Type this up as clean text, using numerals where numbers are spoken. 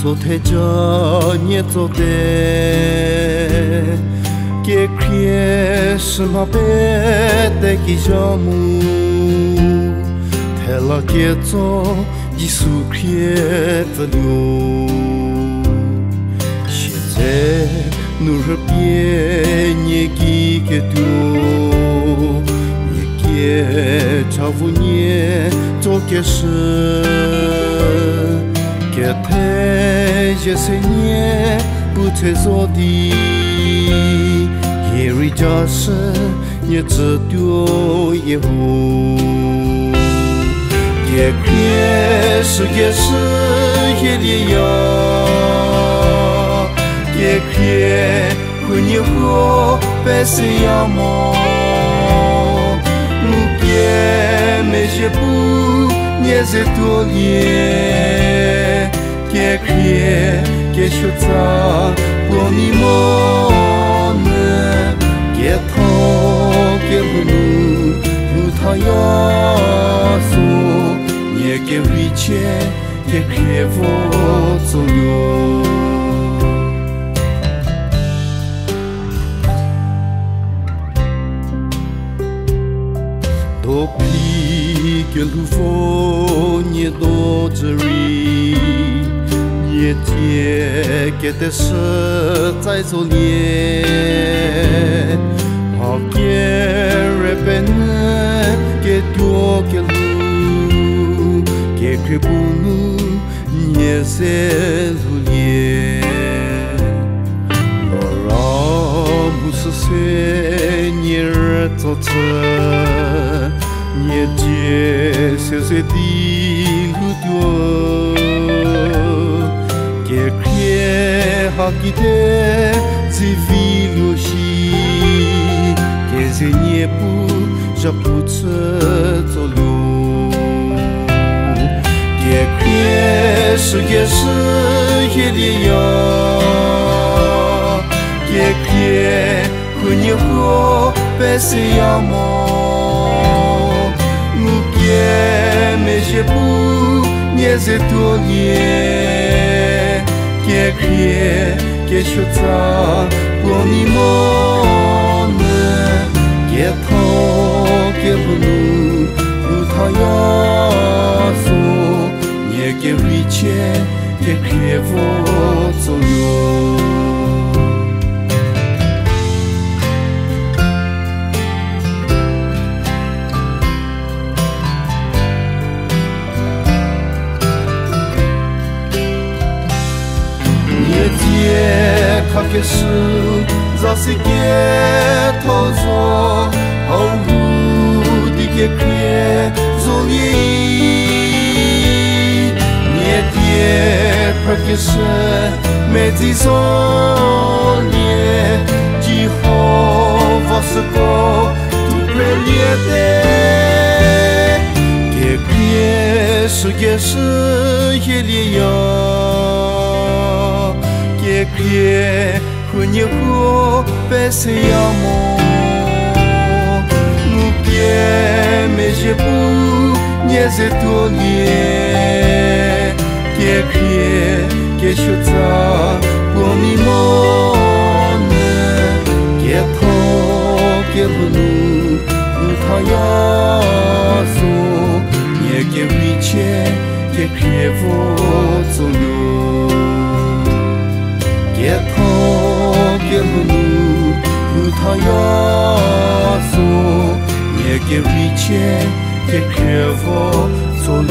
做太着你做的，给开始嘛别的给项目，太了给做一束开的流，现在努力别你给个多，你给照顾你做个事。给太些些年不太做的，也为家事也知道以后，也开始也里呀，也开会你好白色呀么，路边没些不也是多年。给开给学杂过你么呢？给头给路路他要走，也给回去给开我走哟。多皮给路风你多这里。也借给的是在做脸，好给日本人给多给路，给开不路也是路脸，我让不是谁你儿做车，也借谁谁的路多。给开哈给的自为流西，给些年不这不吃走路，给开是也里呀，给开和你好白色呀么，路给没些不也是多年。给开给学杂过你么呢？给头给路路他要走，也给回去给开我走哟。也看个事，早是给头做，后路的给开做哩。也也看个事，没几说哩，以后我是个都不列的，给开是也里呀。给开和你好白色呀么，路边没些不也是多年，给开给学杂过你么呢？给头给路路他要走，也给回去给开我走哟。给头给路路他要走，也给回去给开我走路。